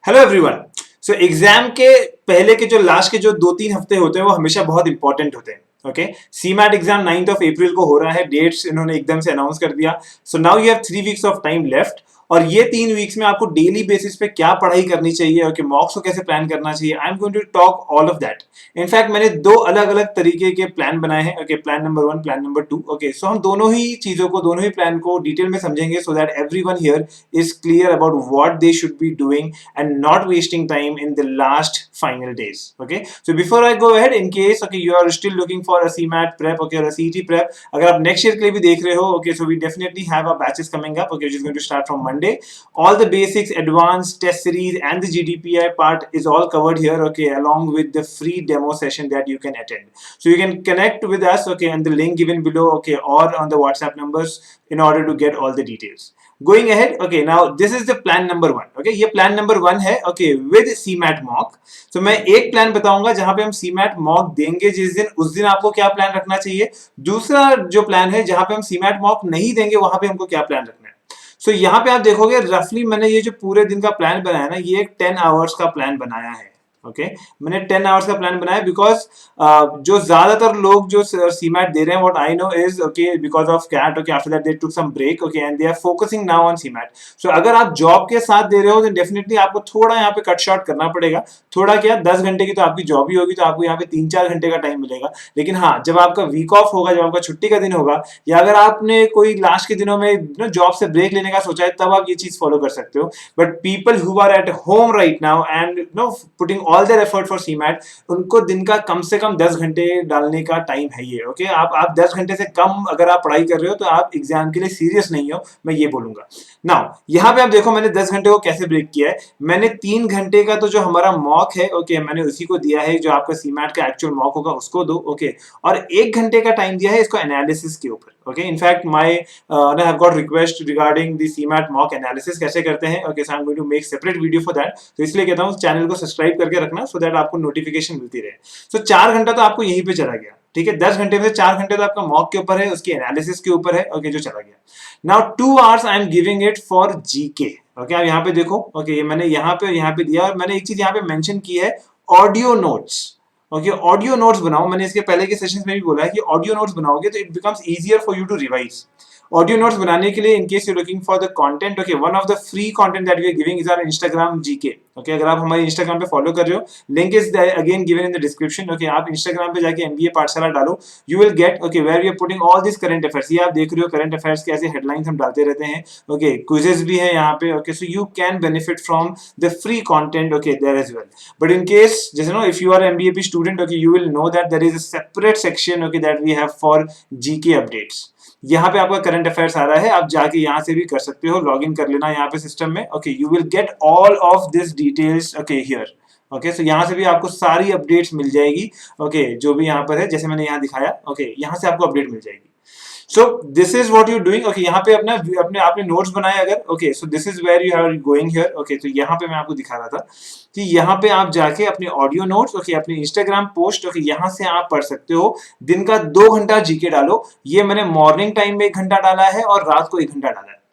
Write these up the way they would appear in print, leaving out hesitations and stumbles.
Hello everyone. So exam के पहले के जो लास्ट के जो 2-3 हफ्ते होते हैं वो हमेशा बहुत इंपॉर्टेंट होते हैं। Okay, CMAT exam 9th of April को हो रहा है, डेट्स इन्होंने एकदम से अनाउंस कर दिया। So now you have 3 weeks of time left और ये 3 वीक्स में आपको डेली बेसिस पे क्या पढ़ाई करनी चाहिए, ओके, मॉक्स को कैसे प्लान करना चाहिए। I am going to talk all of that. In fact मैंने 2 अलग अलग तरीके के प्लान बनाए हैं। Okay, plan number 1, plan number 2। Okay, so हम दोनों ही चीजों को, दोनों ही प्लान को डिटेल में समझेंगे so that everyone here is clear about what they should be doing and not wasting time in the last final days. Okay, so before I go ahead, in case okay you are still looking for a CMAT prep, okay, or a CET prep, अगर आप next year के लिए भी देख रहे हो, okay, so we definitely have our batches coming up, okay, which is going to start from Monday. All the basics, advanced test series and the GDPI part is all covered here, okay, along with the free demo session that you can attend. So you can connect with us, okay, and the link given below, okay, or on the WhatsApp numbers in order to get all the details. Going ahead, okay, now this is the plan number 1. Okay, ये plan number 1 है, okay, with CMAT mock. So मैं एक plan बताऊंगा जहां पे हम CMAT mock देंगे जिस दिन, उस दिन आपको क्या प्लान रखना चाहिए। दूसरा जो प्लान है जहां पे हम CMAT mock नहीं देंगे वहां पे हमको क्या प्लान रखना है। सो यहाँ पे आप देखोगे रफली मैंने ये जो पूरे दिन का प्लान बनाया ना, ये एक 10 आवर्स का प्लान बनाया है। ओके, मैंने 10 आवर्स का प्लान बनाया बिकॉज जो ज्यादातर लोग जो सीमैट दे रहे हैं, what I know is okay because of CAT, okay, after that they took some break, okay, and they are focusing now on CMAT. So अगर आप जॉब के साथ दे रहे हो तो डेफिनेटली आपको थोड़ा यहाँ पे कट शॉर्ट करना पड़ेगा। थोड़ा क्या, 10 घंटे की तो आपकी जॉब ही होगी, तो आपको यहाँ पे 3-4 घंटे का टाइम मिलेगा। लेकिन हाँ, जब आपका वीक ऑफ होगा, जब आपका छुट्टी का दिन होगा, या अगर आपने कोई लास्ट के दिनों में जॉब से ब्रेक लेने का सोचा है, तब आप ये चीज फॉलो कर सकते हो। But people who are at home right now and no putting all their effort for CMAT, उनको दिन का कम से कम 10 घंटे डालने का टाइम है ये। ओके, आप 10 घंटे से कम अगर आप पढ़ाई कर रहे हो तो आप एग्जाम के लिए सीरियस नहीं हो, मैं ये बोलूंगा। नाउ यहाँ पे आप देखो मैंने 10 घंटे को कैसे ब्रेक किया है। मैंने 3 घंटे का तो जो हमारा मॉक है, ओके, मैंने उसी को दिया है, जो आपका सीमैट का एक्चुअल मॉक होगा उसको दो। ओके, और 1 घंटे का टाइम दिया है इसको एनालिसिस के ऊपर। Okay, in fact my I have got request regarding the CMAT mock analysis कैसे करते हैं। Okay, so I am going to make separate video for that. तो इसलिए कहता हूँ चैनल को सब्सक्राइब करके रखना सो दैट आपको नोटिफिकेशन मिलती रहे। सो 4 घंटा तो आपको यहीं पे चला गया, ठीक है। 10 घंटे में से 4 घंटे तो आपका मॉक के ऊपर है, उसकी एनालिसिस के ऊपर है, ओके, जो चला गया। Now 2 hours I am giving it for GK. Okay, आप यहाँ पे देखो, ओके, मैंने यहाँ पे दिया, और मैंने एक चीज यहाँ पे मेंशन की है, audio notes. Okay, audio notes बनाओ। मैंने इसके पहले के सेशंस में भी बोला है कि ऑडियो नोट्स बनाओगे तो it becomes easier for you to revise. Audio notes बनाने के लिए, in case you looking for the content, okay, one of the free content that we are giving is our Instagram GK. Okay, अगर आप हमारे Instagram पे follow कर रहे हो, link is again given in the description. Okay, आप Instagram पे जाके एमबीए पाठशाला डालो, you will get, okay, where we are putting all this current affairs. ये आप देख रहे हो करंट अफेयर्स के ऐसे हेडलाइंस हम डालते रहते हैं। ओके, क्विजेस भी है यहाँ पे। Okay, so you can benefit from the free content, okay, there as well. But in case जैसे no, if you are MBAP student, okay, you will know that there is a separate section, okay, that we have for GK updates. यहाँ पे आपका current affairs आ रहा है, आप जाके यहाँ से भी कर सकते हो, लॉग इन कर लेना यहाँ पे सिस्टम में। Okay, you will get all of this details, okay, here. Okay, so यहाँ से भी आपको सारी अपडेट्स मिल जाएगी। ओके, जो भी यहाँ पर है, जैसे मैंने यहाँ दिखाया, ओके, यहाँ से आपको अपडेट मिल जाएगी। So this is what you doing. Okay, यहाँ पे अपना अपने आपने नोट्स बनाए अगर, okay, so this is where you are going here. Okay, तो यहाँ पे मैं आपको दिखा रहा था कि यहाँ पे आप जाके अपने ऑडियो नोट्स, ओके, अपने इंस्टाग्राम पोस्ट, ओके, यहाँ से आप पढ़ सकते हो। दिन का 2 घंटा जीके डालो। ये मैंने मॉर्निंग टाइम में 1 घंटा डाला है और रात को 1 घंटा डाला है।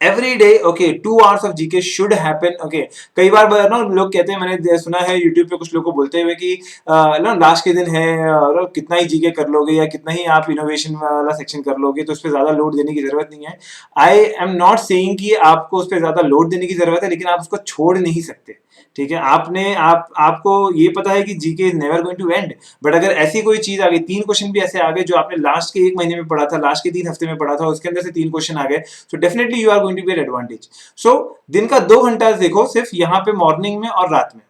Every day, okay, 2 hours of GK should happen. Okay, कई बार ना लोग कहते हैं, मैंने सुना है यूट्यूब पे कुछ लोग को बोलते हुए कि ना लास्ट के दिन है और कितना ही जीके कर लोगे या कितना ही आप इनोवेशन वाला सेक्शन कर लोगे तो उस पर ज्यादा लोड देने की जरूरत नहीं है। आई एम नॉट सेइंग कि आपको उस पर ज्यादा लोड देने की जरूरत है, लेकिन आप उसको छोड़ नहीं सकते। ठीक है, आपको ये पता है कि GK is never going to end. But अगर ऐसी कोई चीज आ गई, 3 क्वेश्चन भी ऐसे आ गए जो आपने लास्ट के 1 महीने में पढ़ा था, लास्ट के 3 हफ्ते में पढ़ा था, उसके अंदर से 3 क्वेश्चन आ गए, so definitely you are going to be at advantage. So दिन का 2 घंटा देखो सिर्फ यहाँ पे मॉर्निंग में और रात में,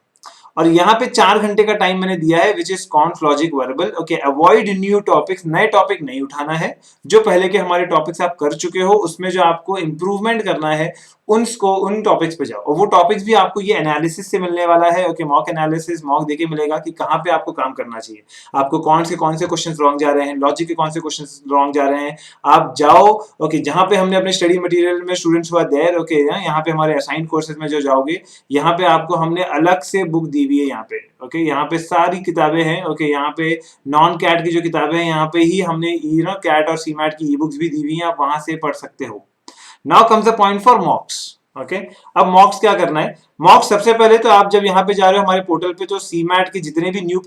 और यहाँ पे 4 घंटे का टाइम मैंने दिया है which is कॉन्फ logic verbal. Okay, avoid new topics, नए टॉपिक नहीं उठाना है। जो पहले के हमारे टॉपिक्स आप कर चुके हो उसमें जो आपको इंप्रूवमेंट करना है उन टॉपिक्स पे जाओ, और वो टॉपिक्स भी आपको ये एनालिसिस से मिलने वाला है। ओके, मॉक एनालिसिस, मॉक देके मिलेगा कि कहाँ पे आपको काम करना चाहिए, आपको कौन से क्वेश्चंस रॉन्ग जा रहे हैं, लॉजिक के कौन से क्वेश्चंस रॉन्ग जा रहे हैं। आप जाओ, ओके, जहाँ पे हमने अपने स्टडी मटेरियल में स्टूडेंट्स हुआ देयर, ओके, यहाँ पे हमारे असाइंड कोर्सेज में जो जाओगे, यहाँ पे आपको हमने अलग से बुक दी हुई है। यहाँ पे ओके, यहाँ पे सारी किताबें हैं। ओके, यहाँ पे नॉन कैट की जो किताबें हैं, यहाँ पे ही हमने कैट और सीमैट की ई बुक्स भी दी हुई हैं, आप वहां से पढ़ सकते हो। Now comes the point for मॉक्स। Okay अब मॉक्स क्या करना है? मॉक्स सबसे पहले तो आप जब यहाँ पे जा रहे हो हमारे पोर्टल पे, तो सीमैट के जितने भी न्यू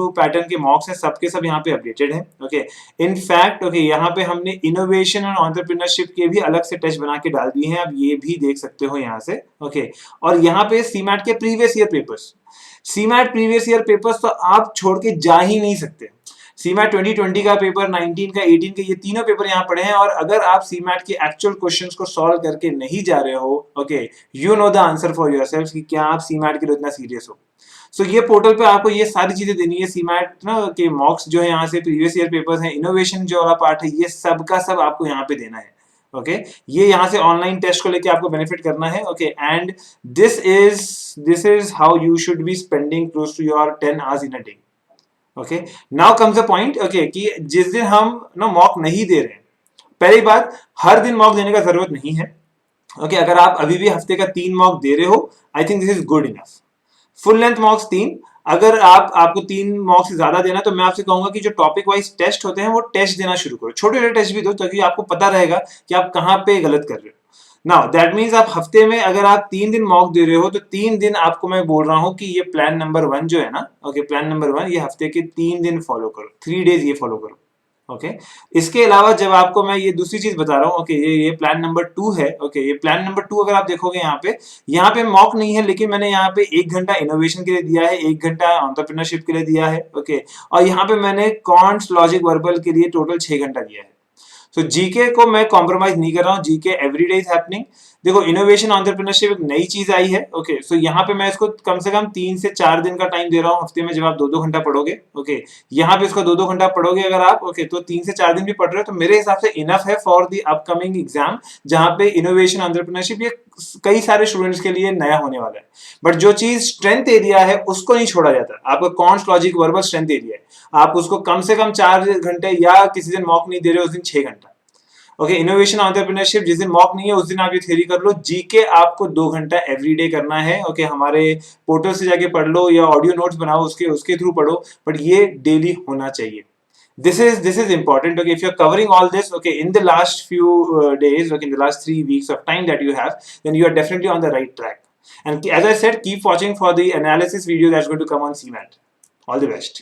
पैटर्न के मॉक्स हैं सबके सब यहाँ पे अपडेटेड हैं। ओके इनफैक्ट ओके यहाँ पे हमने इनोवेशन और एंटरप्रेन्योरशिप के भी अलग से टेस्ट बना के डाल दिए हैं, आप ये भी देख सकते हो यहाँ से। ओके और यहाँ पे सीमैट के previous year papers, CMAT previous year papers तो आप छोड़ के जा ही नहीं सकते। सीमैट 2020 का पेपर, 19 का, 18 का, ये तीनों पेपर यहाँ पड़े हैं। और अगर आप सीमैट के एक्चुअल क्वेश्चंस को सॉल्व करके नहीं जा रहे हो, okay you know the answer for yourself कि क्या आप सीमैट के लिए इतना सीरियस हो। सो ये पोर्टल पे आपको ये सारी चीजें देनी है। सीमैट ना के मॉक्स जो है यहाँ से, प्रीवियस ईयर पेपर्स हैं, इनोवेशन जो वाला पार्ट है, ये सब का सब आपको यहाँ पे देना है। ओके ये यहाँ से ऑनलाइन टेस्ट को लेके आपको बेनिफिट करना है। Okay and this is how you should be spending close to your 10 hours in a day. Okay now comes a point, okay कि जिस दिन हम ना मॉक नहीं दे रहे हैं, पहली बात हर दिन मॉक देने का जरूरत नहीं है। ओके अगर आप अभी भी हफ्ते का 3 मॉक दे रहे हो, I think this is good enough. Full length मॉक्स 3, अगर आपको 3 मॉक से ज्यादा देना तो मैं आपसे कहूंगा कि जो टॉपिक वाइज टेस्ट होते हैं वो टेस्ट देना शुरू करो, छोटे छोटे टेस्ट भी दो ताकि आपको पता रहेगा कि आप कहाँ पे गलत कर रहे हो। नाउ दैट मीन्स आप हफ्ते में अगर आप 3 दिन मॉक दे रहे हो तो 3 दिन आपको मैं बोल रहा हूं कि ये प्लान नंबर 1 जो है ना, ओके प्लान नंबर 1 ये हफ्ते के 3 दिन फॉलो करो, 3 डेज ये फॉलो करो। ओके इसके अलावा जब आपको मैं ये दूसरी चीज बता रहा हूँ, ओके ये प्लान नंबर 2 है। ओके ये प्लान नंबर 2 अगर आप देखोगे यहाँ पे मॉक नहीं है, लेकिन मैंने यहाँ पे 1 घंटा इनोवेशन के लिए दिया है, 1 घंटा एंटरप्रेन्योरशिप के लिए दिया है। ओके और यहाँ पे मैंने कॉन्ट्स लॉजिक वर्बल के लिए टोटल 6 घंटा दिया है। सो जीके को मैं कॉम्प्रोमाइज नहीं कर रहा हूँ, जीके एवरीडे इज हैपनिंग। देखो इनोवेशन एंटरप्रेन्योरशिप एक नई चीज आई है। ओके सो यहाँ पे मैं इसको कम से कम 3 से 4 दिन का टाइम दे रहा हूँ हफ्ते में, जब आप 2-2 घंटा पढ़ोगे। ओके यहाँ पे इसको 2-2 घंटा पढ़ोगे अगर आप, ओके तो 3 से 4 दिन भी पढ़ रहे हो तो मेरे हिसाब से इनफ है फॉर द अपकमिंग एग्जाम, जहाँ पे इनोवेशन एंटरप्रेन्योरशिप ये कई सारे स्टूडेंट्स के लिए नया होने वाला है। बट जो चीज स्ट्रेंथ एरिया है उसको नहीं छोड़ा जाता, आपका counts logic verbal strength area है, आप उसको कम से कम 4 घंटे या किसी दिन मॉक नहीं दे रहे हो उस दिन 6 घंटा। ओके इनोवेशन एंटरप्रेन्योरशिप जिस दिन मॉक नहीं है उस दिन आप ये थ्योरी कर लो, जीके आपको 2 घंटा एवरीडे करना है। ओके हमारे पोर्टल से जाके पढ़ लो या ऑडियो नोट्स बनाओ उसके थ्रू पढ़ो, बट ये डेली होना चाहिए। This is important. Okay, if you're covering all this, okay, in the last few days, okay, in the last 3 weeks of time that you have, then you are definitely on the right track. And as I said, keep watching for the analysis video that's going to come on CMAT. All the best.